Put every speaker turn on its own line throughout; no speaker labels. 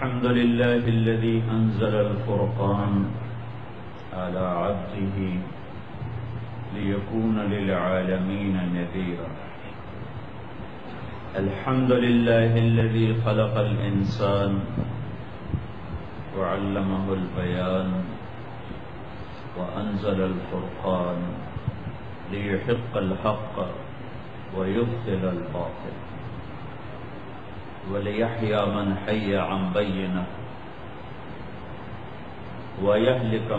الحمد لله الذي أنزل الفرقان على عبده ليكون للعالمين نذيرا. الحمد لله الذي خلق الإنسان وعلمه البيان وأنزل الفرقان ليحق الحق ويبطل الباطل وليحيى من حي عن بينه ويهلك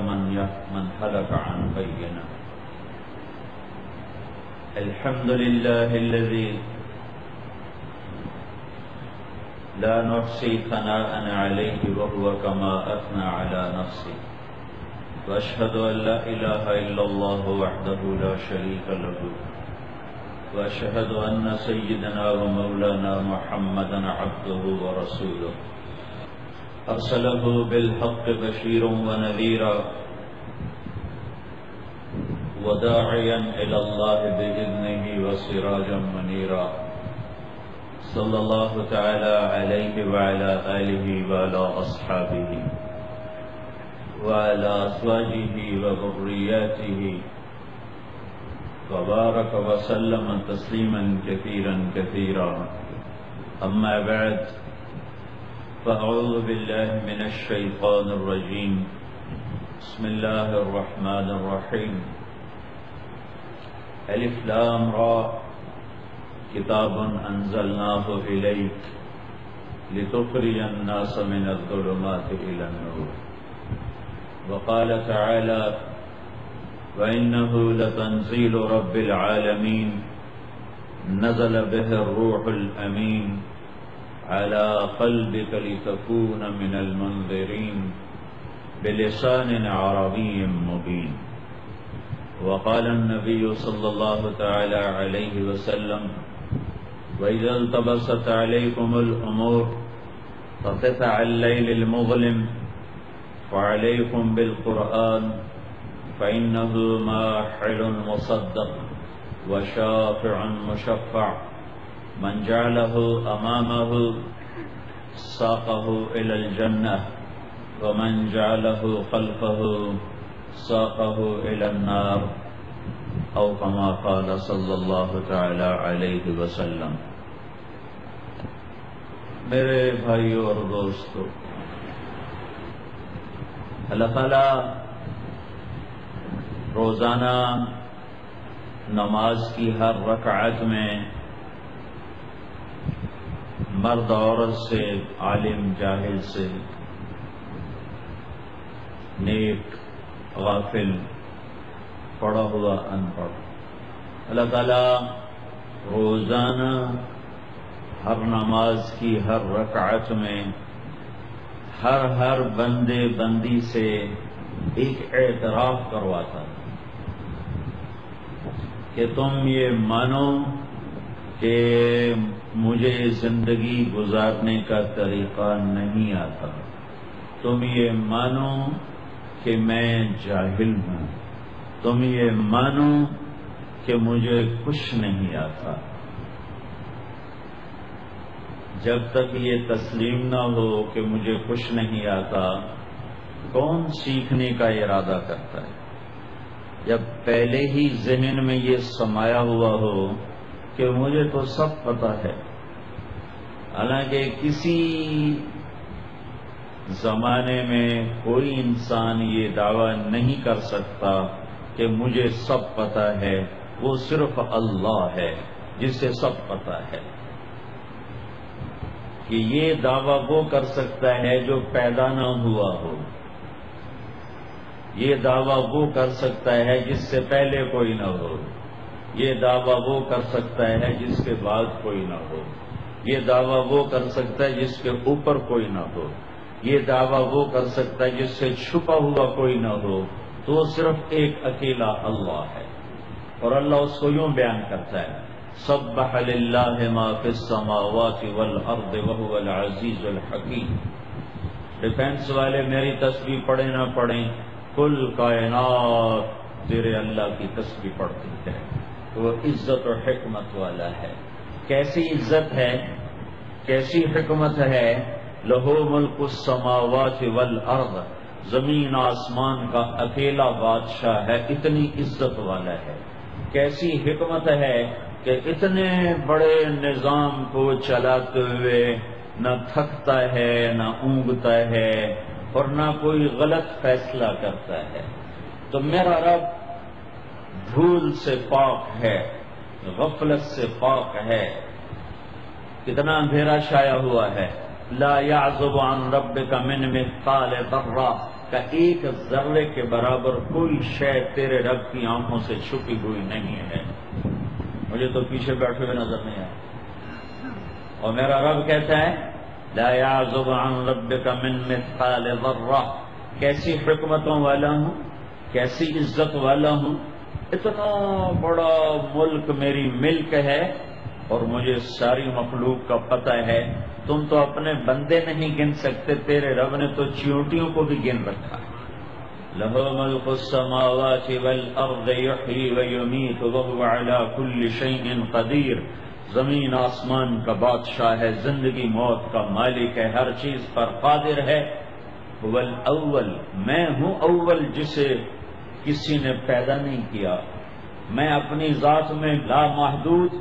من هلك عن بينه. الحمد لله الذي لا نحصي ثناء عليه وهو كما أثنى على نفسه. وأشهد أن لا إله إلا الله وحده لا شريك له وأشهد أن سيدنا ومولانا محمدا عبده ورسوله أرسله بالحق بشيرا ونذيرا وداعيا إلى الله بإذنه وسراجا منيرا. صلى الله تعالى عليه وعلى آله وعلى أصحابه وعلى أزواجه وذرياته وبارك وسلم تسليما كثيرا كثيرا. أما بعد فأعوذ بالله من الشيطان الرجيم. بسم الله الرحمن الرحيم. ألف لام را كتاب أنزلناه إليك لتخرج الناس من الظلمات إلى النور. وقال تعالى وإنه لتنزيل رب العالمين نزل به الروح الأمين على قلبك لتكون من المنذرين بلسان عربي مبين. وقال النبي صلى الله تعالى عليه وسلم وإذا التبست عليكم الأمور فقطع الليل المظلم فعليكم بالقرآن فإنه ماحل مصدق وشافع مشفع من جعله أمامه ساقه إلى الجنة ومن جعله خلفه ساقه إلى النار أو كما قال صلی اللہ تعالی علیہ وسلم. میرے بھائیو اور دوستو، اللہ تعالیٰ روزانہ نماز کی ہر رکعت میں مرد عورت سے، عالم جاہل سے، نیک غافل، پڑھا ہوا ان پڑھ، اللہ تعالیٰ روزانہ ہر نماز کی ہر رکعت میں ہر بندے بندی سے ایک اعتراف کرواتا کہ تم یہ مانو کہ مجھے زندگی گزارنے کا طریقہ نہیں آتا، تم یہ مانو کہ میں جاہل ہوں، تم یہ مانو کہ مجھے کچھ نہیں آتا. جب تک یہ تسلیم نہ ہو کہ مجھے کچھ نہیں آتا، کون سیکھنے کا ارادہ کرتا ہے؟ جب پہلے ہی ذہن میں یہ سمایا ہوا ہو کہ مجھے تو سب پتہ ہے. حالانکہ کسی زمانے میں کوئی انسان یہ دعویٰ نہیں کر سکتا کہ مجھے سب پتہ ہے، وہ صرف اللہ ہے جسے سب پتہ ہے. کہ یہ دعویٰ وہ کر سکتا ہے جو پیدا نہ ہوا ہو، یہ دعویٰ وہ کر سکتا ہے جس سے پہلے کوئی نہ ہو، یہ دعویٰ وہ کر سکتا ہے جس کے بعد کوئی نہ ہو، یہ دعویٰ وہ کر سکتا ہے جس کے اوپر کوئی نہ ہو، یہ دعویٰ وہ کر سکتا ہے جس سے چھپا ہوا کوئی نہ ہو. تو وہ صرف ایک اکیلا اللہ ہے. اور اللہ اس کو یوں بیان کرتا ہے سبح للہ ما فی السماوات والارض وهو العزیز الحکیم. ڈیفینس والے میری تسبیح پڑھیں نہ پڑھیں، کل کائنات تیرے اللہ کی تسبیح پڑھتی ہے. وہ عزت اور حکمت والا ہے. کیسی عزت ہے، کیسی حکمت ہے لہو ملک السماوات والارض، زمین آسمان کا اکیلا بادشاہ ہے، اتنی عزت والا ہے۔ کیسی حکمت ہے کہ اتنے بڑے نظام کو چلاتے ہوئے نہ تھکتا ہے، نہ اونگتا ہے، اور نہ کوئی غلط فیصلہ کرتا ہے۔ تو میرا رب بھول سے پاک ہے، غفلت سے پاک ہے۔ کتنا اندھیرا چھایا ہوا ہے۔ لا يعزب عن ربك من مثقال ذرہ کا ایک ذرے کے برابر کوئی شے تیرے رب کی آنکھوں سے چھپی ہوئی نہیں ہے۔ مجھے تو پیچھے بیٹھے ہوئے نظر نہیں آئے، اور میرا رب کہتا ہے لا يعزب عن ربك من مثقال ذرہ۔ کیسی حکمتوں والا ہوں، کیسی عزت والا ہوں، اتنا بڑا ملک میری ملک ہے، اور مجھے ساری مخلوق کا پتہ ہے۔ تم تو اپنے بندے نہیں گن سکتے، تیرے رب نے تو چیونٹیوں کو بھی گن رکھا ہے۔ لہو ملک السماوات والارض یحیی ویمیت وہو علی کل شیء قدیر۔ زمین آسمان کا بادشاہ ہے، زندگی موت کا مالک ہے، ہر چیز پر قادر ہے۔ هو الاول، میں ہوں اول جسے کسی نے پیدا نہیں کیا۔ میں اپنی ذات میں لا محدود،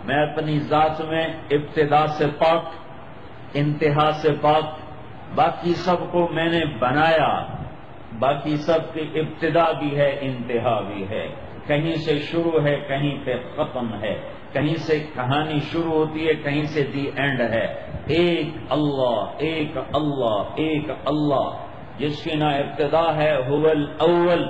میں اپنی ذات میں ابتدا سے پاک، انتہا سے پاک۔ باقی سب کو میں نے بنایا، باقی سب کی ابتدا بھی ہے، انتہا بھی ہے، کہیں سے شروع ہے، کہیں پہ ختم ہے، کہیں سے کہانی شروع ہوتی ہے، کہیں سے دی اینڈ ہے۔ ایک اللہ، ایک اللہ، ایک اللہ، جس کی نہ ابتدا ہے۔ هو الاول،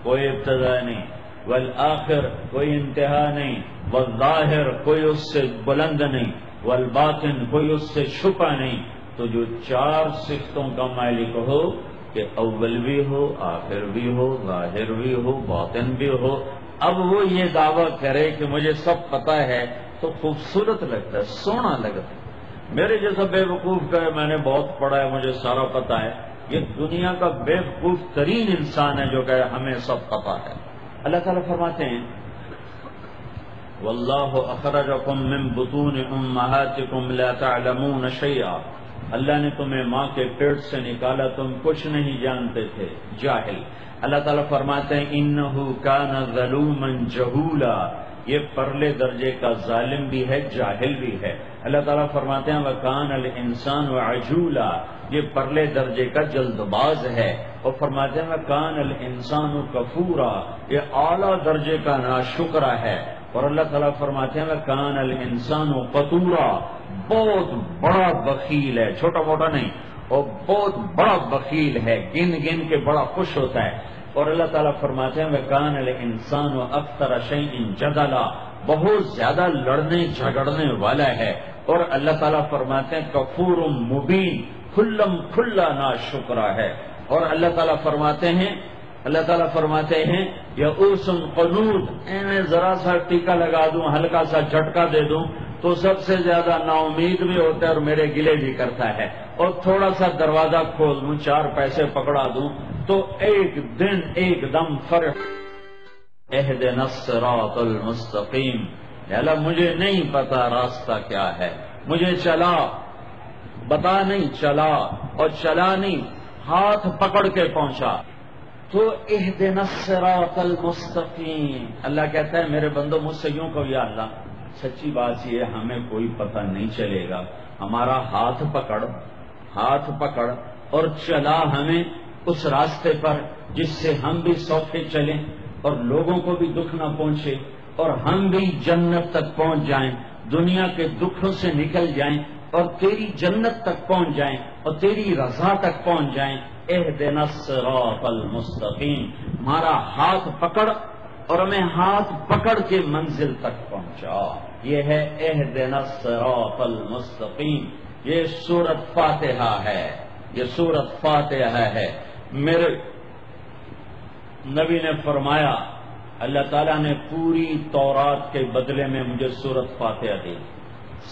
کوئی ابتدا نہیں، والآخر، کوئی انتہا نہیں، والظاہر، کوئی اس سے بلند نہیں، والباطن، کوئی اس سے چھپا نہیں۔ تو جو چار صفتوں کا مالک ہو کہ اول بھی ہو، آخر بھی ہو، ظاہر بھی ہو، باطن بھی ہو، اب وہ یہ دعویٰ کرے کہ مجھے سب پتہ ہے، تو خوبصورت لگتا ہے، سونا لگتا ہے۔ میرے جیسا بے وقوف کہے میں نے بہت پڑھا ہے، مجھے سارا پتہ ہے، یہ دنیا کا بے وقوف ترین انسان ہے جو کہے ہمیں سب پتہ ہے۔ اللہ تعالیٰ فرماتے ہیں واللہ اخرجکم من بطون امہاتکم لا تعلمون شیئا، اللہ نے تمہیں ماں کے پیٹ سے نکالا، تم کچھ نہیں جانتے تھے، جاہل۔ اللہ تعالیٰ فرماتے ہیں انہ کان ظلوما جہولا، یہ پرلے درجے کا ظالم بھی ہے، جاہل بھی ہے۔ اللہ تعالیٰ فرماتے ہیں وکان الانسان عجولا، یہ پرلے درجے کا جلد باز ہے۔ اور فرماتے ہیں وکان الانسان کفورا، یہ اعلیٰ درجے کا ناشکرا ہے۔ اور اللہ تعالیٰ فرماتے ہیں وکان الانسان قتورا، بہت بڑا بخیل ہے، چھوٹا موٹا نہیں، اور بہت بڑا بخیل ہے، گن گن کے بڑا خوش ہوتا ہے۔ اور اللہ تعالیٰ فرماتے ہیں وَكَانَ الْإِنسَانُ أَكْثَرَ شَيْءٍ جَدَلًا، بہت زیادہ لڑنے جھگڑنے والا ہے۔ اور اللہ تعالیٰ فرماتے ہیں کفور مبین، کھلا ناشکرا ہے۔ اور اللہ تعالیٰ فرماتے ہیں یئوس قنوط، میں ذرا سا ٹیکا لگا دوں، ہلکا سا جھٹکا دے دوں تو سب سے زیادہ نا امید بھی ہوتا ہے اور میرے گلے بھی کرتا ہے، اور تھوڑا سا دروازہ کھول دوں، چار پیسے پکڑا دوں تو ایک دن ایک دم فرق۔ اہدنا الصراط المستقیم، اللہ مجھے نہیں پتا راستہ کیا ہے، مجھے چلا بتا نہیں، چلا اور چلا نہیں، ہاتھ پکڑ کے پہنچا۔ تو اہدنا الصراط المستقیم، اللہ کہتا ہے میرے بندو مجھ سے یوں کہو یا اللہ سچی بات یہ ہمیں کوئی پتہ نہیں چلے گا، ہمارا ہاتھ پکڑ اور چلا ہمیں اس راستے پر جس سے ہم بھی سوکھے چلیں اور لوگوں کو بھی دکھ نہ پہنچے اور ہم بھی جنت تک پہنچ جائیں، دنیا کے دکھوں سے نکل جائیں اور تیری جنت تک پہنچ جائیں اور تیری رضا تک پہنچ جائیں۔ اہدنا الصراط المستقیم، ہمارا ہاتھ پکڑ اور ہمیں ہاتھ پکڑ کے منزل تک پہنچا۔ یہ ہے اہدنا الصراط المستقیم، یہ سورۃ فاتحہ ہے، یہ سورۃ فاتحہ ہے۔ میرے نبی نے فرمایا اللہ تعالیٰ نے پوری تورات کے بدلے میں مجھے سورۃ فاتحہ دی،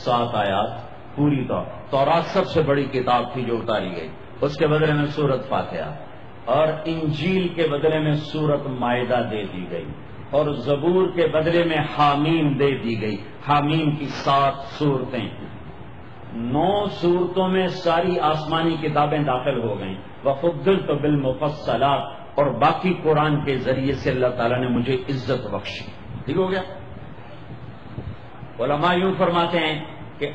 7 آیات پوری تورات سب سے بڑی کتاب تھی جو اتاری گئی، اس کے بدلے میں سورۃ فاتحہ، اور انجیل کے بدلے میں سورۃ مائدہ دے دی گئی، اور زبور کے بدلے میں حامیم دے دی گئی، حامیم کی 7 سورتیں۔ 9 صورتوں میں ساری آسمانی کتابیں داخل ہو گئیں. وفضلت بالمفصلات، اور باقی قرآن کے ذریعے سے اللہ تعالیٰ نے مجھے عزت بخشی. ٹھیک ہو گیا. علماء یوں فرماتے ہیں کہ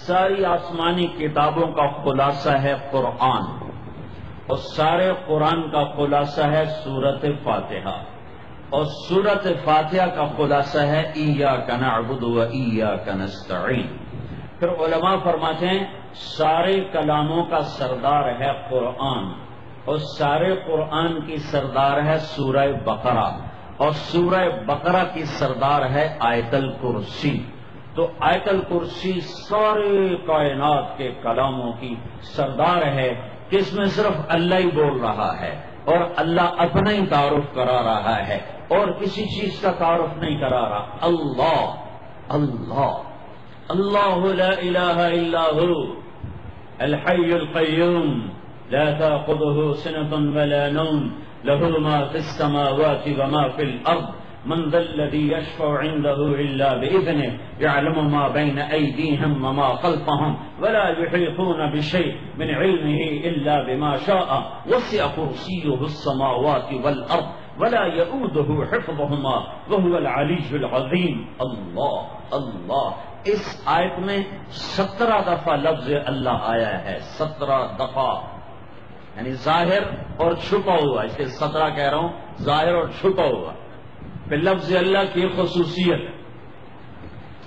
ساری آسمانی کتابوں کا خلاصہ ہے قرآن، اور سارے قرآن کا خلاصہ ہے سورۃ فاتحہ، اور سورۃ فاتحہ کا خلاصہ ہے ایاک نعبد و ایاک نستعین. پھر علماء فرماتے ہیں سارے کلاموں کا سردار ہے قرآن، اور سارے قرآن کی سردار ہے سورہ بقرہ، اور سورہ بقرہ کی سردار ہے آیت الکرسی. تو آیت الکرسی سارے کائنات کے کلاموں کی سردار ہے، کہ اس میں صرف اللہ ہی بول رہا ہے، اور اللہ اپنا ہی تعارف کرا رہا ہے، اور کسی چیز کا تعارف نہیں کرا رہا. اللہ اللہ اللہ لا الہ الا هو الحی القیوم لا تأخذه سنة ولا نوم له ما في السماوات وما في الأرض من ذا الذي يشفع عنده إلا بإذنه يعلم ما بين أيديهم وما خلفهم ولا يحيطون بشيء من علمه إلا بما شاء وسع كرسيه السماوات والأرض ولا يؤوده حفظهما وهو العلي العظيم. اللہ اللہ. اس آیت میں 17 دفعہ لفظ اللہ آیا ہے، 17 دفعہ، یعنی ظاہر اور چھپا ہوا. اس کے 17 کہہ رہا ہوں، ظاہر اور چھپا ہوا. پھر لفظ اللہ کی خصوصیت،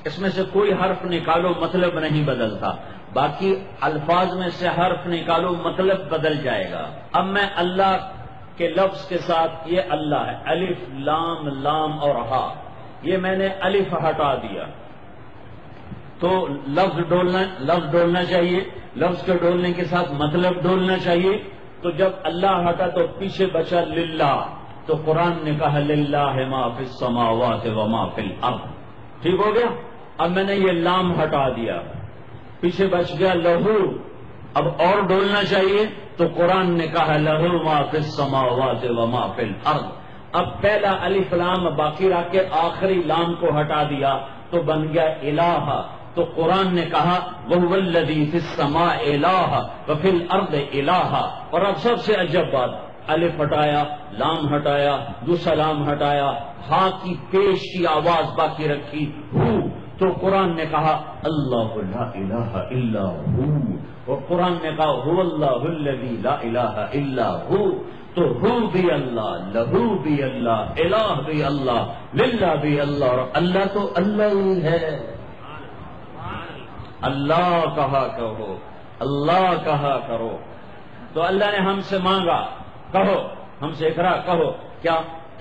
اس میں سے کوئی حرف نکالو مطلب نہیں بدلتا، باقی الفاظ میں سے حرف نکالو مطلب بدل جائے گا. اب میں اللہ کے لفظ کے ساتھ، یہ اللہ ہے، الف لام لام اور ہا، یہ میں نے الف ہٹا دیا تو لفظ ڈولنا چاہیے، لفظ کے ڈولنے کے ساتھ مطلب ڈولنا چاہیے. تو جب اللہ ہٹا تو پیچھے بچا للہ، تو قرآن نے کہا للہ ما فی السماوات و ما فی الارض. ٹھیک ہو گیا. اب میں نے یہ لام ہٹا دیا، پیچھے بچ گیا لہو. اب اور ڈولنا چاہیے تو قرآن نے کہا لہو ما فی السماوات و ما فی الارض. اب پہلا الف لام باقی رکھ کے آخری لام کو ہٹا دیا تو بن گیا الہ. تو قرآن نے کہا وَهُوَ الَّذِي فِي السَّمَاءِ إِلَٰهٌ وَفِي الْأَرْضِ إِلَٰهٌ. اور اب سب سے عجب بات، الف ہٹایا، لام ہٹایا، دوسرا لام ہٹایا، ہاں کی پیش کی آواز باقی رکھی ہو. تو قرآن نے کہا اللہ لا الہ الا ہو، اور قرآن نے کہا هو اللہ الذی لا الہ الا ہو. تو ہو بھی اللہ، لہو بھی اللہ، الہ بھی اللہ، للہ بھی اللہ، اور اللہ تو اللہ ہی ہے. اللہ کہا کرو، اللہ کہا کرو. تو اللہ نے ہم سے مانگا، کہو ہم سے اقرا کہو کیا،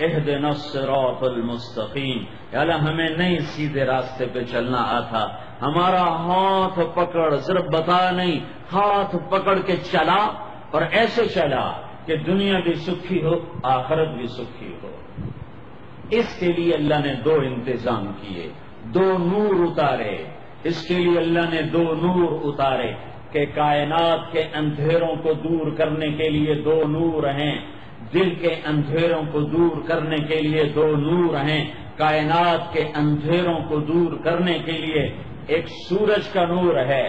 اہدنا الصراط المستقیم. یا اللہ ہمیں نہیں سیدھے راستے پہ چلنا آتا، ہمارا ہاتھ پکڑ، صرف بتا نہیں، ہاتھ پکڑ کے چلا، اور ایسے چلا کہ دنیا بھی سکھی ہو آخرت بھی سکھی ہو. اس کے لیے اللہ نے 2 انتظام کیے، 2 نور اتارے. اس کے لیے اللہ نے 2 نور اتارے کہ کائنات کے اندھیروں کو دور کرنے کے لیے 2 نور ہیں، دل کے اندھیروں کو دور کرنے کے لیے 2 نور ہیں، کائنات کے اندھیروں کو دور کرنے کے لیے ایک سورج کا نور ہے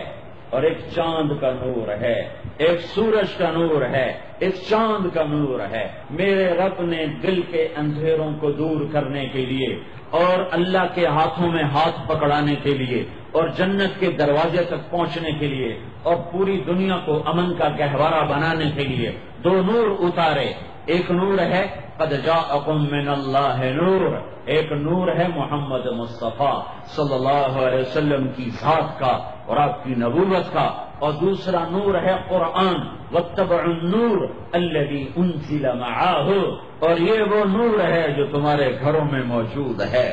اور ایک چاند کا نور ہے. ایک سورج کا نور ہے، ایک چاند کا نور ہے. میرے رب نے دل کے اندھیروں کو دور کرنے کے لیے اور اللہ کے ہاتھوں میں ہاتھ پکڑانے کے لیے اور جنت کے دروازے تک پہنچنے کے لیے اور پوری دنیا کو امن کا گہوارہ بنانے کے لیے 2 نور اتارے. ایک نور ہے قد جاءکم من اللہ نور، ایک نور ہے محمد مصطفیٰ صلی اللہ علیہ وسلم کی ذات کا اور آپ کی نبوت کا، اور دوسرا نور ہے قرآن واتبعوا النور الذی انزل معہ، اور یہ وہ نور ہے جو تمہارے گھروں میں موجود ہے.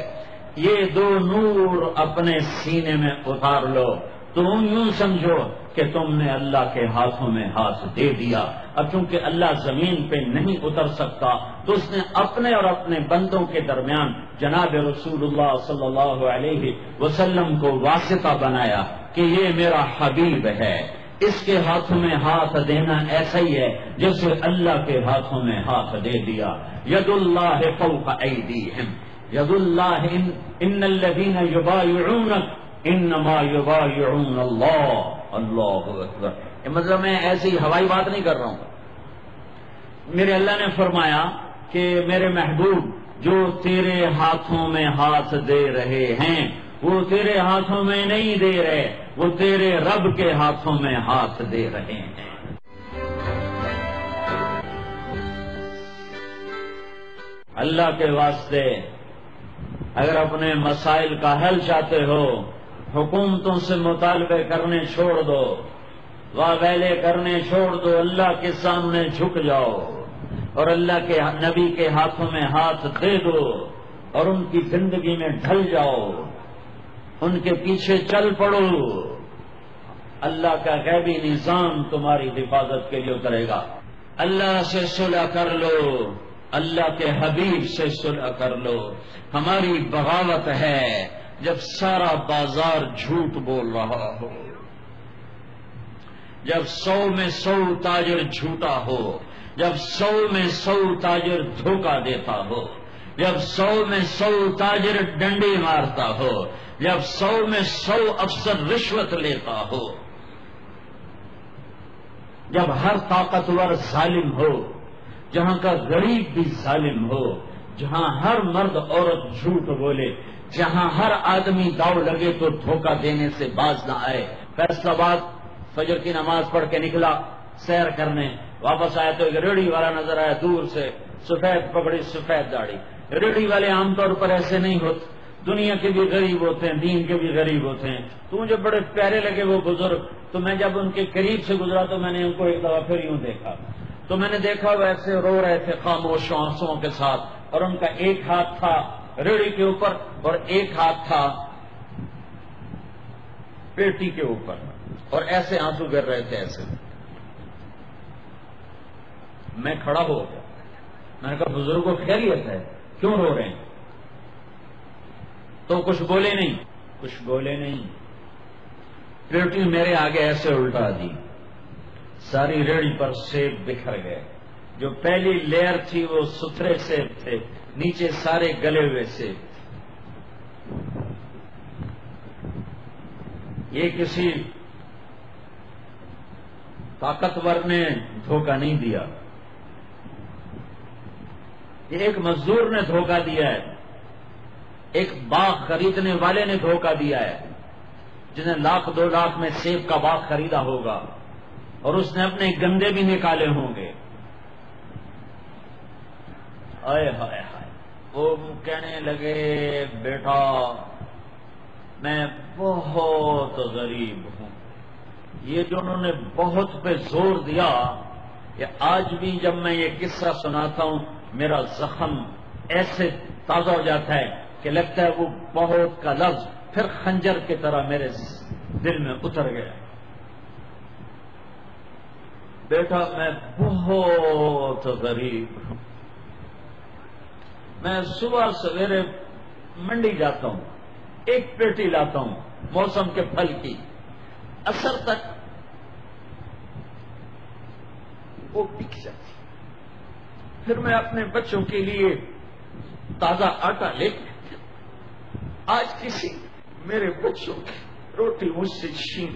یہ 2 نور اپنے سینے میں اتار لو. تم یوں سمجھو کہ تم نے اللہ کے ہاتھوں میں ہاتھ دے دیا. اب چونکہ اللہ زمین پہ نہیں اتر سکتا تو اس نے اپنے اور اپنے بندوں کے درمیان جناب رسول اللہ صلی اللہ علیہ وسلم کو واسطہ بنایا کہ یہ میرا حبیب ہے. اس کے ہاتھوں میں ہاتھ دینا ایسا ہی ہے جیسے اللہ کے ہاتھوں میں ہاتھ دے دیا. ید اللہ فوق ایدیہم، ید اللہ ان الذین یبایعونک انما یبایعون اللہ، اللہ اکبر۔ یہ مطلب میں ایسی ہوائی بات نہیں کر رہا ہوں، میرے اللہ نے فرمایا کہ میرے محبوب جو تیرے ہاتھوں میں ہاتھ دے رہے ہیں وہ تیرے ہاتھوں میں نہیں دے رہے، وہ تیرے رب کے ہاتھوں میں ہاتھ دے رہے ہیں۔ اللہ کے واسطے اگر اپنے مسائل کا حل چاہتے ہو، حکومتوں سے مطالبے کرنے چھوڑ دو، واویلے کرنے چھوڑ دو، اللہ کے سامنے جھک جاؤ اور اللہ کے نبی کے ہاتھوں میں ہاتھ دے دو اور ان کی زندگی میں ڈھل جاؤ، ان کے پیچھے چل پڑو۔ اللہ کا غیبی نظام تمہاری حفاظت کے لیے اترے گا۔ اللہ سے صلح کر لو، اللہ کے حبیب سے صلح کر لو۔ ہماری بغاوت ہے جب سارا بازار جھوٹ بول رہا ہو، جب 100 میں 100 تاجر جھوٹا ہو، جب 100 میں 100 تاجر دھوکہ دیتا ہو، جب 100 میں 100 تاجر ڈنڈی مارتا ہو، جب 100 میں 100 افسر رشوت لیتا ہو، جب ہر طاقتور ظالم ہو، جہاں کا غریب بھی ظالم ہو، جہاں ہر مرد عورت جھوٹ بولے، جہاں ہر آدمی داؤ لگے تو دھوکہ دینے سے باز نہ آئے۔ فیصل آباد فجر کی نماز پڑھ کے نکلا سیر کرنے، واپس آیا تو ایک ریڑھی والا نظر آیا دور سے، سفید پگڑی سفید داڑھی۔ ریڑھی والے عام طور پر ایسے نہیں ہوتے، دنیا کے بھی غریب ہوتے ہیں، دین کے بھی غریب ہوتے ہیں۔ تو مجھے بڑے پیارے لگے وہ بزرگ، تو میں جب ان کے قریب سے گزرا تو میں نے ان کو ایک دفعہ پھر یوں دیکھا، تو میں نے دیکھا وہ ایسے رو رہے تھے خاموش آنسوؤں کے ساتھ، اور ان کا ایک ہاتھ تھا ریڑھی کے اوپر اور ایک ہاتھ تھا پیٹی کے اوپر، اور ایسے آنسو گر رہے تھے ایسے۔ میں کھڑا ہو گیا، میں نے کہا بزرگوں خیریت ہے، کیوں رو رہے ہیں؟ تو کچھ بولے نہیں، کچھ بولے نہیں، پیٹی میرے آگے ایسے الٹا دی، ساری ریڑھی پر سیب بکھر گئے۔ جو پہلی لیئر تھی وہ ستھرے سیب تھے، نیچے سارے گلے ہوئے سیب تھے۔ یہ کسی طاقتور نے دھوکہ نہیں دیا، یہ ایک مزدور نے دھوکہ دیا ہے، ایک باغ خریدنے والے نے دھوکہ دیا ہے، جنہیں 1,00,000 2 لاکھ میں سیب کا باغ خریدا ہوگا اور اس نے اپنے گندے بھی نکالے ہوں گے۔ ہائے ہائے ہائے، وہ کہنے لگے بیٹا میں بہت غریب ہوں، یہ جو انہوں نے بہت پہ زور دیا، کہ آج بھی جب میں یہ قصہ سناتا ہوں میرا زخم ایسے تازہ ہو جاتا ہے کہ لگتا ہے وہ بہت کا لفظ پھر خنجر کی طرح میرے دل میں اتر گیا۔ بیٹا میں بہت غریب ہوں، میں صبح سویرے منڈی جاتا ہوں، ایک پیٹی لاتا ہوں موسم کے پھل کی، عصر تک وہ بک جاتی، پھر میں اپنے بچوں کے لیے تازہ آٹا لے کے آج کسی میرے بچوں کی روٹی مجھ سے چھین۔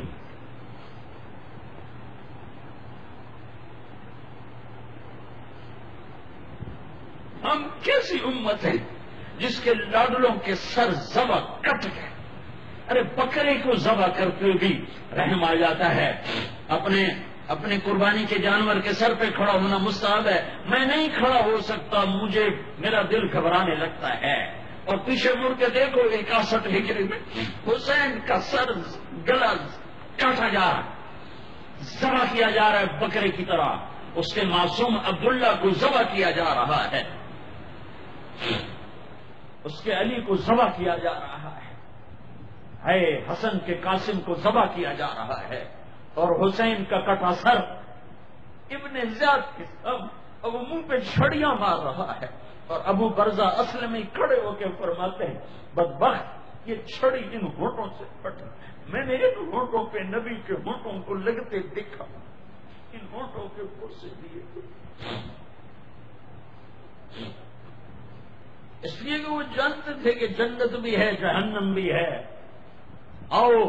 ہم کیسی امت ہے جس کے لاڈلوں کے سر ذبح کٹ گئے؟ ارے بکرے کو ذبح کرتے بھی رحم آ جاتا ہے، اپنے قربانی کے جانور کے سر پہ کھڑا ہونا مستحب ہے، میں نہیں کھڑا ہو سکتا، مجھے میرا دل گھبرانے لگتا ہے۔ اور پیچھے مڑ کے دیکھو 61 ہجری میں حسین کا سر گلا کاٹا جا رہا ہے، ذبح کیا جا رہا ہے بکرے کی طرح، اس کے معصوم عبداللہ کو ذبح کیا جا رہا ہے، اس کے علی کو ذبح کیا جا رہا ہے، حسن کے قاسم کو ذبح کیا جا رہا ہے، اور حسین کا کٹا سر ابن زیاد کے سب اب منہ پہ چھڑیاں مار رہا ہے، اور ابو برزہ اسلمی کھڑے ہو کے فرماتے ہیں بدبخت یہ چھڑی ان ہونٹوں سے پٹ، میں نے ان ہونٹوں پہ نبی کے ہونٹوں کو لگتے دیکھا، ان ہونٹوں کے اوپر سے دیے، اس لیے کہ وہ جانتے تھے کہ جنت بھی ہے جہنم بھی ہے، آؤ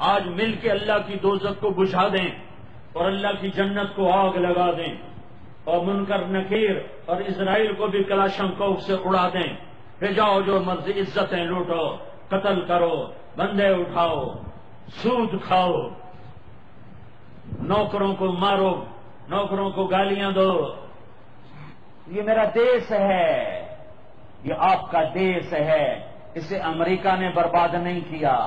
آج مل کے اللہ کی دوزخ کو بجھا دیں اور اللہ کی جنت کو آگ لگا دیں، اور منکر نکیر اور اسرائیل کو بھی کلاشنکوف سے اڑا دیں، پھر جاؤ جو مرضی عزتیں لوٹو، قتل کرو، بندے اٹھاؤ، سود کھاؤ، نوکروں کو مارو، نوکروں کو گالیاں دو۔ یہ میرا دیس ہے، یہ آپ کا دیس ہے، اسے امریکہ نے برباد نہیں کیا۔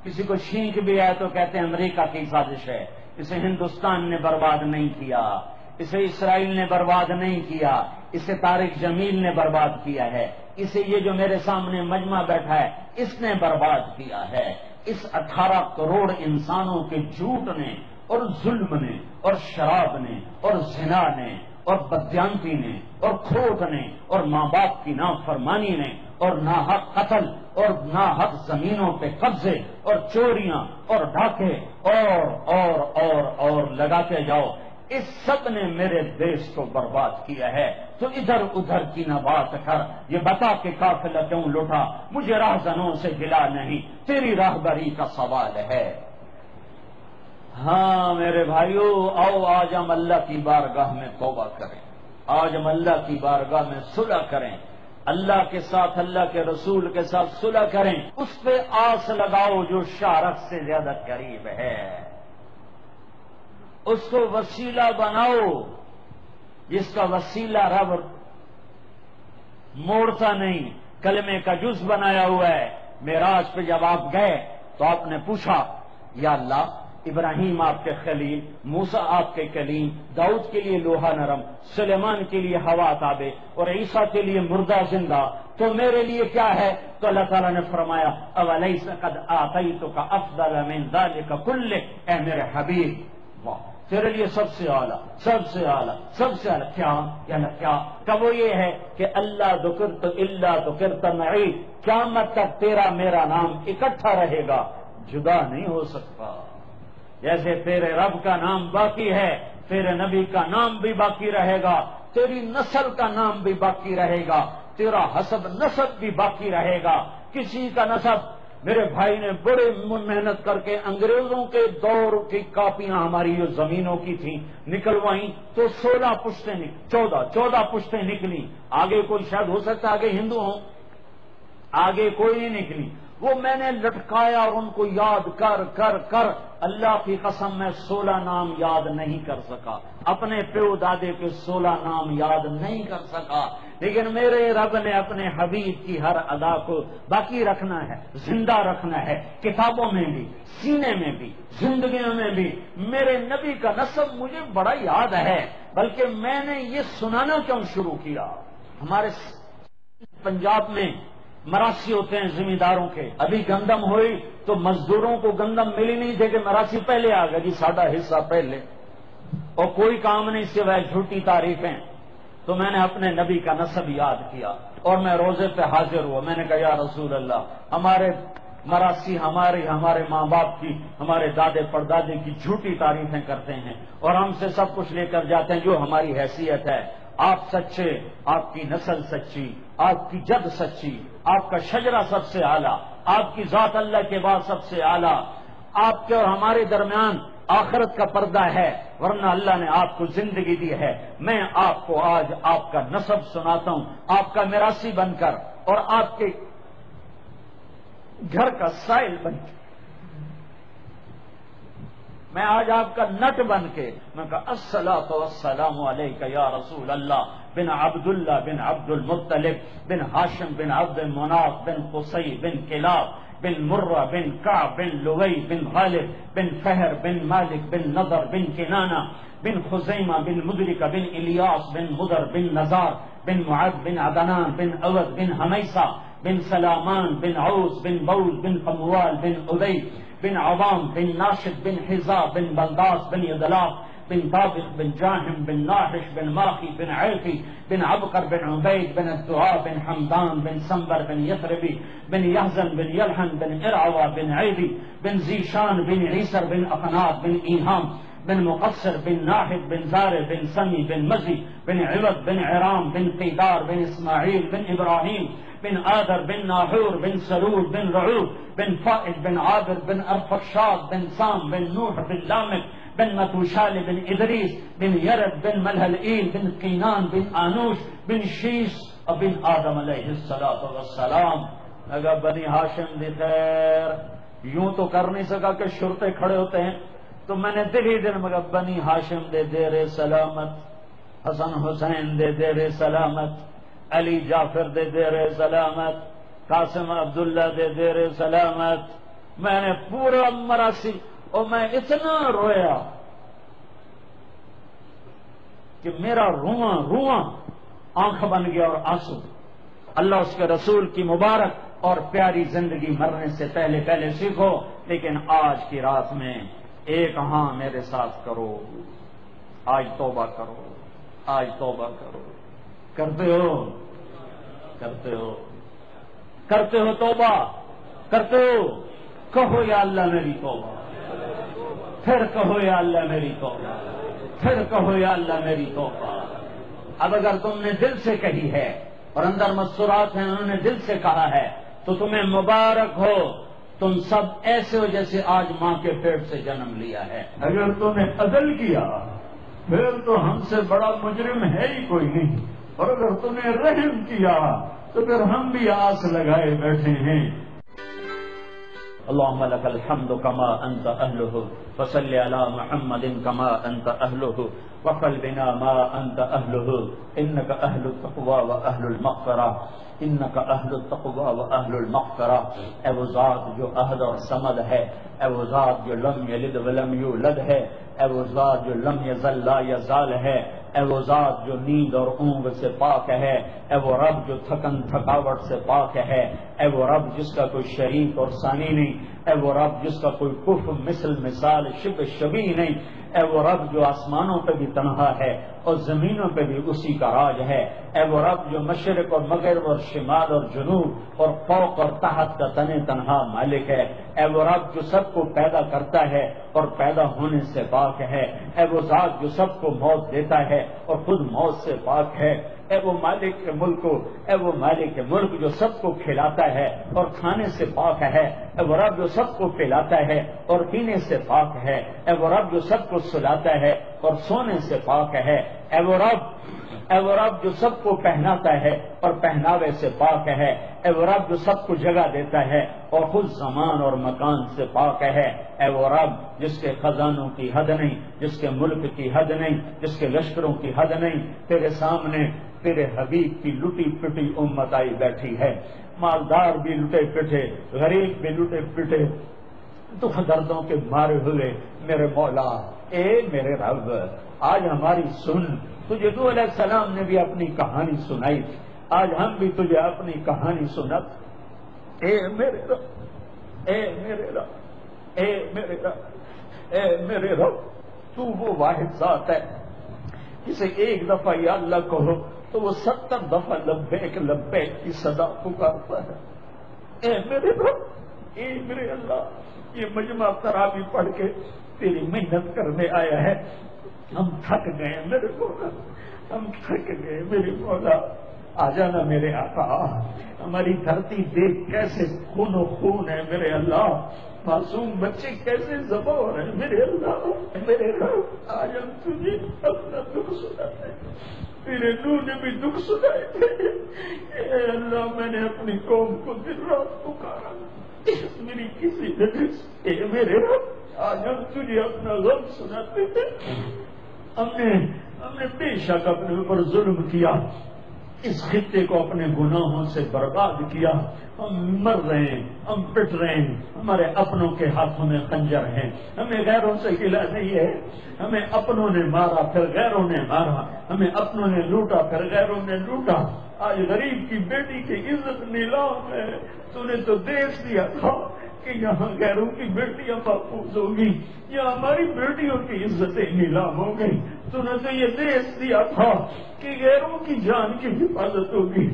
کسی کو چھینک بھی ہے تو کہتے ہیں امریکہ کی سازش ہے۔ اسے ہندوستان نے برباد نہیں کیا، اسے اسرائیل نے برباد نہیں کیا، اسے طارق جمیل نے برباد کیا ہے، اسے یہ جو میرے سامنے مجمع بیٹھا ہے اس نے برباد کیا ہے۔ اس 18 کروڑ انسانوں کے جھوٹ نے اور ظلم نے اور شراب نے اور زنا نے اور بدیانتی نے اور کھوٹ نے اور ماں باپ کی نافرمانی نے اور ناحق قتل اور ناحق زمینوں پہ قبضے اور چوریاں اور ڈاکے اور لگاتے جاؤ، اس سب نے میرے دیش کو برباد کیا ہے۔ تو ادھر ادھر کی نہ بات کر، یہ بتا کہ قافلہ کیوں لوٹا، مجھے راہزنوں سے گلا نہیں، تیری راہبری کا سوال ہے۔ ہاں میرے بھائیو، آؤ آج ہم اللہ کی بارگاہ میں توبہ کریں، آج ہم اللہ کی بارگاہ میں صلح کریں، اللہ کے ساتھ اللہ کے رسول کے ساتھ صلح کریں، اس پہ آس لگاؤ جو شارک سے زیادہ قریب ہے، اس کو وسیلہ بناؤ جس کا وسیلہ رب موڑتا نہیں، کلمے کا جز بنایا ہوا ہے۔ معراج پہ جب آپ گئے تو آپ نے پوچھا یا اللہ، ابراہیم آپ کے خلیل، موسیٰ آپ کے کلیم، داؤد کے لیے لوہا نرم، سلیمان کے لیے ہوا تابع اور عیسیٰ کے لیے مردہ زندہ، تو میرے لیے کیا ہے؟ تو اللہ تعالیٰ نے فرمایا اولیس قد آتیتک افضل من ذلک کلہ، اے میرے حبیب، واہ تیرے لیے سب سے اعلیٰ، سب سے اعلیٰ، سب سے اعلیٰ کیا؟ کیا کہ وہ یہ ہے کہ اللہ ذکرت الا ذکرت معی، قیامت تک تیرا میرا نام اکٹھا رہے گا، جدا نہیں ہو سکتا۔ جیسے تیرے رب کا نام باقی ہے، تیرے نبی کا نام بھی باقی رہے گا، تیری نسل کا نام بھی باقی رہے گا، تیرا حسب نسب بھی باقی رہے گا۔ کسی کا نسب، میرے بھائی نے بڑے محنت کر کے انگریزوں کے دور کی کاپیاں ہماری جو زمینوں کی تھیں نکلوائیں تو 16 پشتیں 14 پشتیں نکلی، آگے کوئی شاید ہو سکتا آگے ہندو ہوں، آگے کوئی نہیں نکلی۔ وہ میں نے لٹکایا اور ان کو یاد کر کر کر اللہ کی قسم میں 16 نام یاد نہیں کر سکا، اپنے پیو دادے کے 16 نام یاد نہیں کر سکا، لیکن میرے رب نے اپنے حبیب کی ہر ادا کو باقی رکھنا ہے، زندہ رکھنا ہے، کتابوں میں بھی، سینے میں بھی، زندگیوں میں بھی۔ میرے نبی کا نسب مجھے بڑا یاد ہے، بلکہ میں نے یہ سنانا کیوں شروع کیا؟ ہمارے پنجاب میں مراسی ہوتے ہیں زمینداروں کے، ابھی گندم ہوئی تو مزدوروں کو گندم ملی نہیں تھے کہ مراسی پہلے آ گئے، جی ساڈا حصہ پہلے، اور کوئی کام نہیں سوائے جھوٹی تعریفیں۔ تو میں نے اپنے نبی کا نسب یاد کیا اور میں روزے پہ حاضر ہوا، میں نے کہا یا رسول اللہ، ہمارے مراسی ہمارے ماں باپ کی، ہمارے دادے پردادے کی جھوٹی تعریفیں کرتے ہیں اور ہم سے سب کچھ لے کر جاتے ہیں جو ہماری حیثیت ہے۔ آپ سچے، آپ کی نسل سچی، آپ کی جد سچی، آپ کا شجرہ سب سے اعلیٰ، آپ کی ذات اللہ کے بعد سب سے اعلیٰ، آپ کے اور ہمارے درمیان آخرت کا پردہ ہے، ورنہ اللہ نے آپ کو زندگی دی ہے۔ میں آپ کو آج آپ کا نسب سناتا ہوں، آپ کا میراثی بن کر اور آپ کے گھر کا سائل بن کے، میں آج آپ کا نٹ بن کے میں کہا الصلاۃ والسلام علیک یا رسول اللہ بن عبداللہ بن عبد المطلب بن ہاشم بن عبد مناف بن قصی بن کلاب بن مرہ بن کعب بن لوی بن غالب بن فہر بن مالک بن نضر بن کنانہ بن خزیمہ بن مدرکہ بن الیاس بن مدر بن نزار بن معد بن عدنان بن اود بن حمیسہ بن سلامان بن عوس بن بول بن قموال بن ابی بن عوام بن ناشد بن حزاب بن بلداس بن ادلاف بن طابق بن جاهم بن ناحش بن ماخي بن عيفي بن عبقر بن عبيد بن الدعاء بن حمدان بن سنبر بن يثربي بن يهزن بن يلحن بن إرعوى بن عيدي بن زيشان بن عيسر بن أخنات بن إيهام
بن مقصر بن ناحد بن زارع بن سمی بن مزی بن عوض بن عرام بن قیدار بن اسماعیل بن ابراہیم بن آدر بن ناحور بن سرود بن رعوب بن فائد بن عابر بن ارفخشاد بن سام بن نوح بن لامک بن متوشال بن ادریس بن یرد بن ملہلئیل بن قینان بن آنوش بن شیش اور بن آدم علیہ السلام. اگر بنی ہاشم دی خیر یوں تو کر نہیں سکا کہ شرطے کھڑے ہوتے ہیں، تو میں نے دل ہی دل مگر بنی ہاشم دے دیر سلامت، حسن حسین دے دیر سلامت، علی جعفر دے دیر سلامت، قاسم عبداللہ دے دیر سلامت. میں نے پورا مراسی اور میں اتنا رویا کہ میرا رواں آنکھ بن گیا اور آنسو. اللہ اس کے رسول کی مبارک اور پیاری زندگی مرنے سے پہلے پہلے سیکھو، لیکن آج کی رات میں ایک ہاں میرے ساتھ کرو، آج توبہ کرو، آج توبہ کرو. کرتے ہو کرتے ہو کرتے ہو توبہ کرتے ہو؟ کہو یا اللہ میری توبہ، پھر کہو یا اللہ میری توبہ، پھر کہو یا اللہ میری توبہ. اب اگر تم نے دل سے کہی ہے اور اندر مسرات ہیں انہوں نے دل سے کہا ہے تو تمہیں مبارک ہو، تم سب ایسے ہو جیسے آج ماں کے پیٹ سے جنم لیا ہے. اگر تم نے عدل کیا پھر تو ہم سے بڑا مجرم ہے ہی کوئی نہیں، اور اگر تم نے رحم کیا تو پھر ہم بھی آس لگائے بیٹھے ہیں. اللهم لك الحمد كما أنت أهله وصل على محمد كما أنت أهله وقل بنا ما أنت أهله إنك أهل التقوى وأهل المغفرة إنك أهل التقوى وأهل المغفرة. اے وہ ذات جو احد اور صمد ہے، اے وہ ذات جو لم یلد ولم یولد ہے، اے وہ ذات جو لم یزل لا یزال ہے، اے وہ ذات جو نیند اور اونگ سے پاک ہے، اے وہ رب جو تھکن تھکاوٹ سے پاک ہے، اے وہ رب جس کا کوئی شریک اور ثانی نہیں، اے وہ رب جس کا کوئی کف مثل مثال شبہ شبیہ نہیں، اے وہ رب جو آسمانوں پہ بھی تنہا ہے اور زمینوں پہ بھی اسی کا راج ہے، اے وہ رب جو مشرق اور مغرب اور شمال اور جنوب اور فوق اور تحت کا تنہا مالک ہے، اے وہ رب جو سب کو پیدا کرتا ہے اور پیدا ہونے سے پاک ہے، اے وہ ذات جو سب کو موت دیتا ہے اور خود موت سے پاک ہے، اے وہ مالک کے ملک، اے وہ مالک کے ملک جو سب کو کھلاتا ہے اور کھانے سے پاک ہے، اے وہ رب جو سب کو پلاتا ہے اور پینے سے پاک ہے، اے وہ رب جو سب کو سلاتا ہے اور سونے سے پاک ہے، اے وہ رب جو سب کو پہناتا ہے اور پہناوے سے پاک ہے، اے وہ رب جو سب کو جگہ دیتا ہے اور خود زمان اور مکان سے پاک ہے، اے وہ رب جس کے خزانوں کی حد نہیں، جس کے ملک کی حد نہیں، جس کے لشکروں کی حد نہیں. تیرے سامنے تیرے حبیب کی لٹی پٹی امت آئی بیٹھی ہے، مالدار بھی لٹے پٹے، غریب بھی لٹے پٹے، دکھ دردوں کے مارے ہوئے. میرے مولا، اے میرے رب، آج ہماری سن. تجھے نوح علیہ السلام نے بھی اپنی کہانی سنائی تھی، آج ہم بھی تجھے اپنی کہانی سنت. اے میرے رب، اے میرے رب، اے میرے رب، اے میرے رب، تو وہ واحد ذات ہے جسے ایک دفعہ یا اللہ کہو تو وہ 70 دفعہ لبیک لبیک کی صدا پکارتا ہے. اے میرے رب، اے میرے اللہ، یہ مجمع تراویح پڑھ کے تیری محنت کرنے آیا ہے، ہم تھک گئے میرے مولا، ہم تھک گئے میرے مولا. آ جانا میرے آقا، ہماری دھرتی دیکھ کیسے خون و خون ہے میرے اللہ، معصوم بچے کیسے ذبح ہو رہے ہیں میرے اللہ. میرے رب، آج ہم تجھے اپنا دکھ سناتے ہیں، تیرے نوح نے بھی دکھ سنائے تھے. اے اللہ، میں نے اپنی قوم کو دن رات پکارا، میری کسی نے، اے میرے رب، آج ہم تجھے اپنا غم سناتے ہیں. ہم نے بے شک اپنے اوپر ظلم کیا، اس خطے کو اپنے گناہوں سے برباد کیا. ہم مر رہے ہیں، ہم پٹ رہے ہیں، ہمارے اپنوں کے ہاتھوں میں خنجر ہیں، ہمیں غیروں سے گلہ نہیں ہے. ہمیں اپنوں نے مارا پھر غیروں نے مارا، ہمیں اپنوں نے لوٹا پھر غیروں نے لوٹا. آج غریب کی بیٹی کی عزت نیلام ہے. تو نے تو دیکھ دیا تھا کہ یہاں غیروں کی بیٹیاں محفوظ ہوگی، یہاں ہماری بیٹیوں کی عزتیں نیلام ہو گئی. تو نے تو یہ دیکھ دیا تھا کہ غیروں کی جان کی حفاظت ہوگی،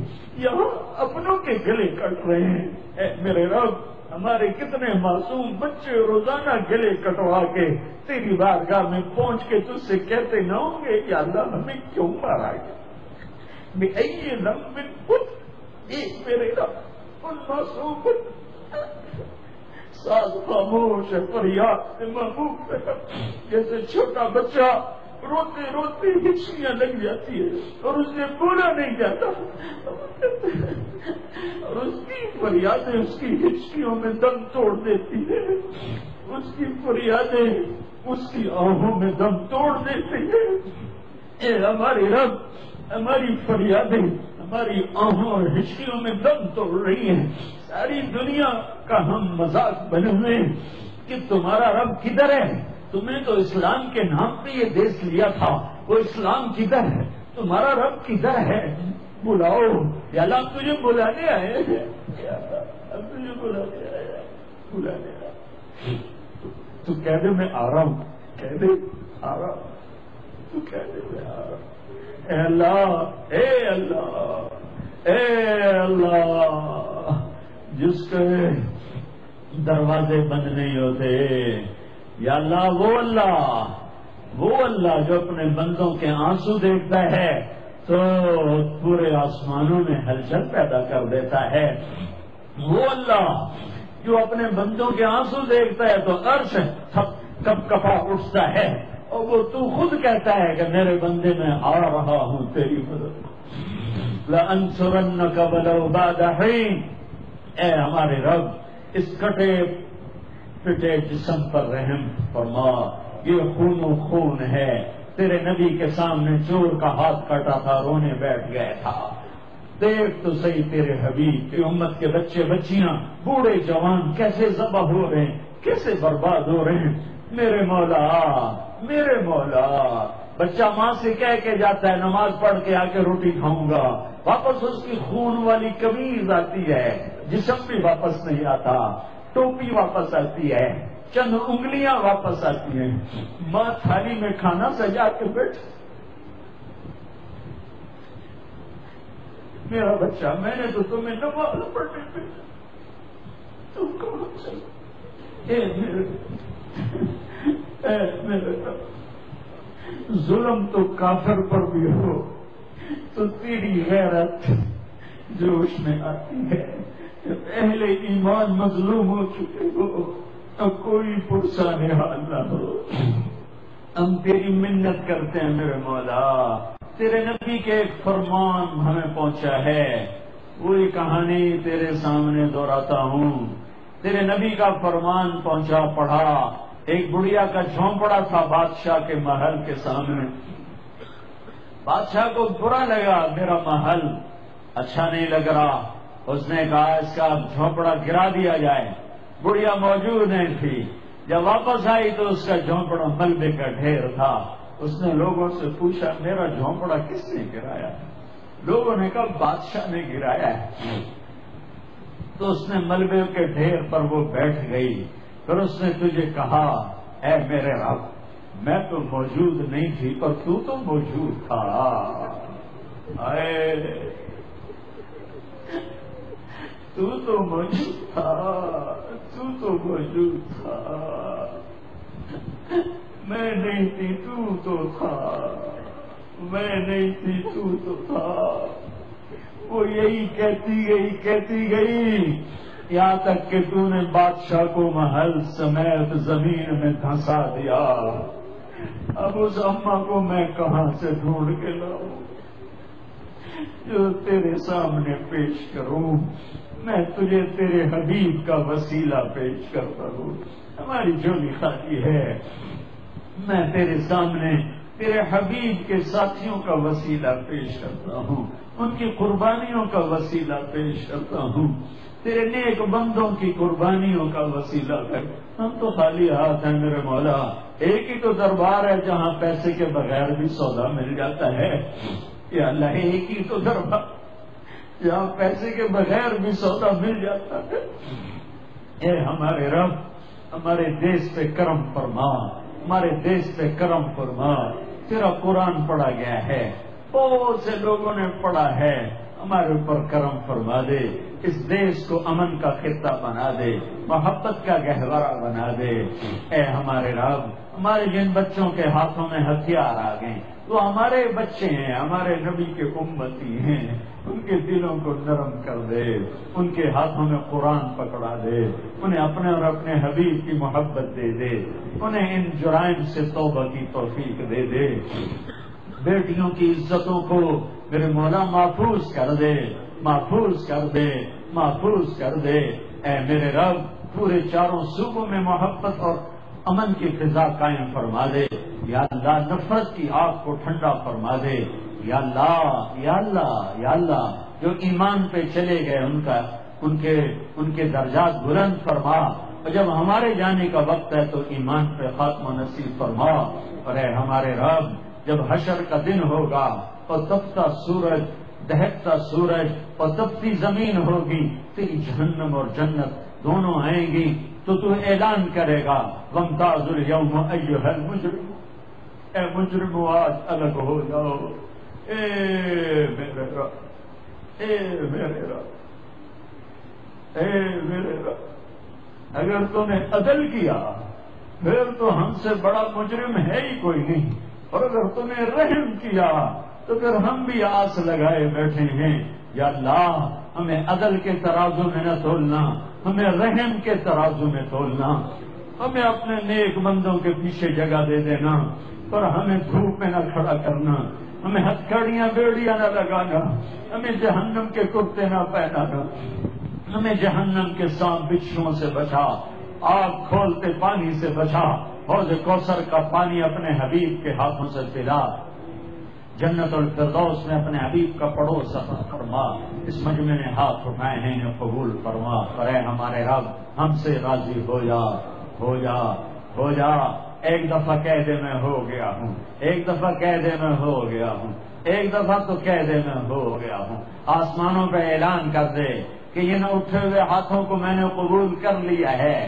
یہاں اپنوں کے گلے کٹ رہے ہیں. اے میرے رب، ہمارے کتنے معصوم بچے روزانہ گلے کٹوا کے تیری بارگاہ میں پہنچ کے تجھ سے کہتے نہ ہوں گے یا اللہ ہمیں کیوں مارا گیا بأي ذنب قتل، ایک میرے رب ان معصوم ساز خاموش ہے، فریاد سے محبوب ہے، جیسے چھوٹا بچہ روتے روتے ہچکیاں لگ جاتی ہے اور اس سے بولا نہیں جاتا اور اس کی فریادیں اس کی ہچکیوں میں دم توڑ دیتی ہے، اس کی فریادیں اس کی آنکھوں میں دم توڑ دیتی ہے۔ اے ہمارے رب، ہماری فریادیں ہماری آنکھوں اور ہچکیوں میں دم توڑ رہی ہیں، ساری دنیا کا ہم مذاق بنے ہوئے کہ تمہارا رب کدھر ہے؟ تمہیں تو اسلام کے نام پہ یہ دیش لیا تھا، وہ اسلام کدھر ہے؟ تمہارا رب کدھر ہے؟ بلاؤ یا اللہ، تجھے بلانے آئے، تجھے بلانے آیا، بلانے آیا۔ تو کہہ دے میں آ رہا ہوں، کہہ دے آ رہا ہوں، تو کہہ دے میں آ رہا ہوں۔ اے اللہ، اے اللہ، اے اللہ، جس کے دروازے بند نہیں ہوتے، یا اللہ وہ اللہ جو اپنے بندوں کے آنسو دیکھتا ہے تو پورے آسمانوں میں ہلچل پیدا کر دیتا ہے، وہ اللہ جو اپنے بندوں کے آنسو دیکھتا ہے تو عرش کپ کپا اٹھتا ہے، اور وہ تو خود کہتا ہے کہ میرے بندے میں آ رہا ہوں تیری مدد، لَأَنْصُرَنَّكَ وَلَوْ بَعْدَ حِينٍ۔ اے ہمارے رب، اس کٹے پٹے جسم پر رحم فرما، یہ خون و خون ہے، تیرے نبی کے سامنے چور کا ہاتھ کٹا تھا، رونے بیٹھ گیا تھا، دیکھ تو صحیح تیرے حبیب کی امت کے بچے بچیاں بوڑھے جوان کیسے ذبح ہو رہے ہیں، کیسے برباد ہو رہے ہیں۔ میرے مولا، بچہ ماں سے کہہ کے جاتا ہے نماز پڑھ کے آ کے روٹی کھاؤں گا، واپس اس کی خون والی قمیض آتی ہے، جسم بھی واپس نہیں آتا، ٹوپی واپس آتی ہے، چند انگلیاں واپس آتی ہیں، ماں تھالی میں کھانا سجا کے بیٹھ، میرا بچہ میں نے تو تمہیں نماز پڑھنے پہ تم کہاں چلو؟ اے میرے رب، ظلم تو کافر پر بھی ہو تو تیری غیرت جوش میں آتی ہے، جب اہل ایمان مظلوم ہو چکے ہو تو کوئی پرسان حال نہ ہو۔ ہم تیری منت کرتے ہیں میرے مولا، تیرے نبی کے ایک فرمان ہمیں پہنچا ہے، وہی کہانی تیرے سامنے دہراتا ہوں۔ تیرے نبی کا فرمان پہنچا، پڑھا، ایک بڑھیا کا جھونپڑا تھا بادشاہ کے محل کے سامنے، بادشاہ کو برا لگا، میرا محل اچھا نہیں لگ رہا، اس نے کہا اس کا جھونپڑا گرا دیا جائے، بڑھیا موجود نہیں تھی، جب واپس آئی تو اس کا جھونپڑا ملبے کا ڈھیر تھا، اس نے لوگوں سے پوچھا میرا جھونپڑا کس نے گرایا؟ لوگوں نے کہا بادشاہ نے گرایا ہے، تو اس نے ملبے کے ڈھیر پر وہ بیٹھ گئی، پھر اس نے تجھے کہا اے میرے رب میں تو موجود نہیں تھی پر تو موجود تھا، تو موجود تھا، تو موجود تھا، میں نہیں تھی تو تھا، میں نہیں تھی تو تھا۔ وہ یہی کہتی گئی یہاں تک کہ تو نے بادشاہ کو محل سمیت زمین میں دھنسا دیا، اب اس اماں کو میں کہاں سے ڈھونڈ کے لاؤں جو تیرے سامنے پیش کروں؟ میں تجھے تیرے حبیب کا وسیلہ پیش کرتا ہوں، ہماری جھولی خالی ہے، میں تیرے سامنے تیرے حبیب کے ساتھیوں کا وسیلہ پیش کرتا ہوں، ان کی قربانیوں کا وسیلہ پیش کرتا ہوں، تیرے نیک بندوں کی قربانیوں کا وسیلہ کر۔ ہم تو خالی ہاتھ ہیں میرے مولا، ایک ہی تو دربار ہے جہاں پیسے کے بغیر بھی سودا مل جاتا ہے، یا اللہ ایک ہی تو دربار جہاں پیسے کے بغیر بھی سودا مل جاتا ہے۔ اے ہمارے رب، ہمارے دیش پہ کرم فرما، ہمارے دیش پہ کرم فرما، تیرا قرآن پڑھا گیا ہے، بہت سے لوگوں نے پڑھا ہے، ہمارے اوپر کرم فرما دے، اس دیش کو امن کا خطہ بنا دے، محبت کا گہوارہ بنا دے۔ اے ہمارے رب، ہمارے جن بچوں کے ہاتھوں میں ہتھیار آ گئے وہ ہمارے بچے ہیں، ہمارے نبی کے امتی ہیں، ان کے دلوں کو نرم کر دے، ان کے ہاتھوں میں قرآن پکڑا دے، انہیں اپنے اور اپنے حبیب کی محبت دے دے، انہیں ان جرائم سے توبہ کی توفیق دے دے۔ بیٹیوں کی عزتوں کو میرے مولا محفوظ کر دے، محفوظ کر دے، محفوظ کر دے۔ اے میرے رب، پورے چاروں صوبوں میں محبت اور امن کی فضا قائم فرما دے۔ یا اللہ، نفرت کی آگ کو ٹھنڈا فرما دے۔ یا اللہ، یا اللہ، یا اللہ، جو ایمان پہ چلے گئے ان کے درجات بلند فرما، اور جب ہمارے جانے کا وقت ہے تو ایمان پہ خاتمہ نصیب فرما۔ اور اے ہمارے رب، جب حشر کا دن ہوگا اور تپتا سورج، دہکتا سورج اور تپتی زمین ہوگی، تیری جہنم اور جنت دونوں آئیں گی، تو اعلان کرے گا وامتاز الیوم ایھا المجرم، اے مجرمو آج الگ ہو جاؤ۔ اے میرے رب، اے میرے رب، اے میرے رب، اگر تو نے عدل کیا پھر تو ہم سے بڑا مجرم ہے ہی کوئی نہیں، اور اگر تم نے رحم کیا تو پھر ہم بھی آس لگائے بیٹھے ہیں۔ یا اللہ، ہمیں عدل کے ترازو میں نہ تولنا، ہمیں رحم کے ترازو میں تولنا، ہمیں اپنے نیک بندوں کے پیچھے جگہ دے دینا، پر ہمیں دھوپ میں نہ کھڑا کرنا، ہمیں ہتھکڑیاں بیڑیاں نہ لگانا، ہمیں جہنم کے کرتے نہ پہنانا، ہمیں جہنم کے سانپ بچھوؤں سے بچا، آگ کھولتے پانی سے بچا، حوض کوثر کا پانی اپنے حبیب کے ہاتھوں سے پلا، جنت الفردوس میں اپنے حبیب کا پڑوس عطا فرما۔ اس مجمع نے ہاتھ اٹھائے ہیں انہیں قبول فرما۔ اور اے ہمارے رب، ہم سے راضی ہو جا، ہو جا، ہو جا۔ ایک دفعہ کہہ دے میں ہو گیا ہوں، ایک دفعہ کہہ دے میں ہو گیا ہوں، ایک دفعہ تو کہہ دے میں ہو گیا ہوں۔ آسمانوں پہ اعلان کر دے کہ ان اٹھے ہوئے ہاتھوں کو میں نے قبول کر لیا ہے۔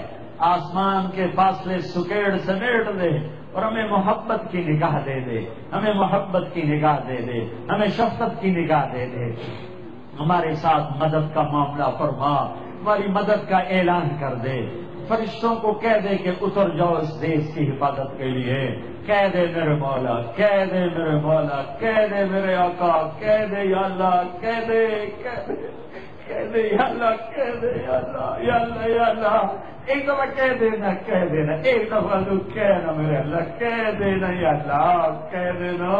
آسمان کے فاصلے سکیڑ سمیٹ دے اور ہمیں محبت کی نگاہ دے دے، ہمیں محبت کی نگاہ دے دے، ہمیں شفقت کی نگاہ دے دے۔ ہمارے ساتھ مدد کا معاملہ فرما، ہماری مدد کا اعلان کر دے۔ فرشتوں کو کہہ دے کہ اتر جاؤ اس دیش کی حفاظت کے لیے۔ کہہ دے میرے مولا، کہہ دے میرے مولا، کہہ دے میرے آقا، کہہ دے یا اللہ، کہہ دے، کہہ دے، کہہ دے یا اللہ، کہہ دے یا اللہ، یا اللہ، یا اللہ۔ ایک دفعہ کہہ دینا، کہہ دینا، ایک دفعہ تو کہنا میرے اللہ، کہہ دینا یا اللہ، کہہ دینا۔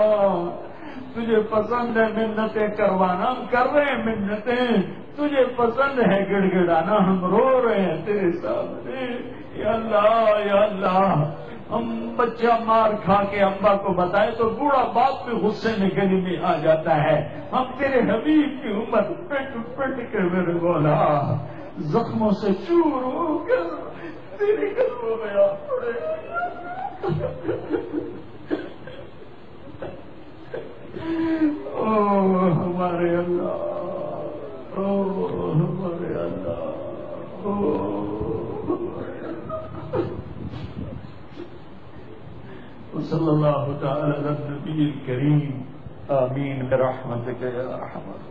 تجھے پسند ہے منتیں کروانا، ہم کر رہے ہیں منتیں، تجھے پسند ہے گڑ گڑانا، ہم رو رہے ہیں تیرے سامنے۔ یا اللہ، یا اللہ، ہم بچہ مار کھا کے ابا کو بتائے تو بوڑھا باپ بھی غصے میں گلی میں آ جاتا ہے۔ ہم تیرے حبیب کی امت پٹ پٹ کے میرے مولا زخموں سے چور ہو کر تیرے قدموں میں آ پڑے۔ او ہمارے اللہ، او ہمارے اللہ، او ہمارے اللہ۔ صلی اللہ تعالی علی النبی الکریم، آمین برحمتک یا ارحم۔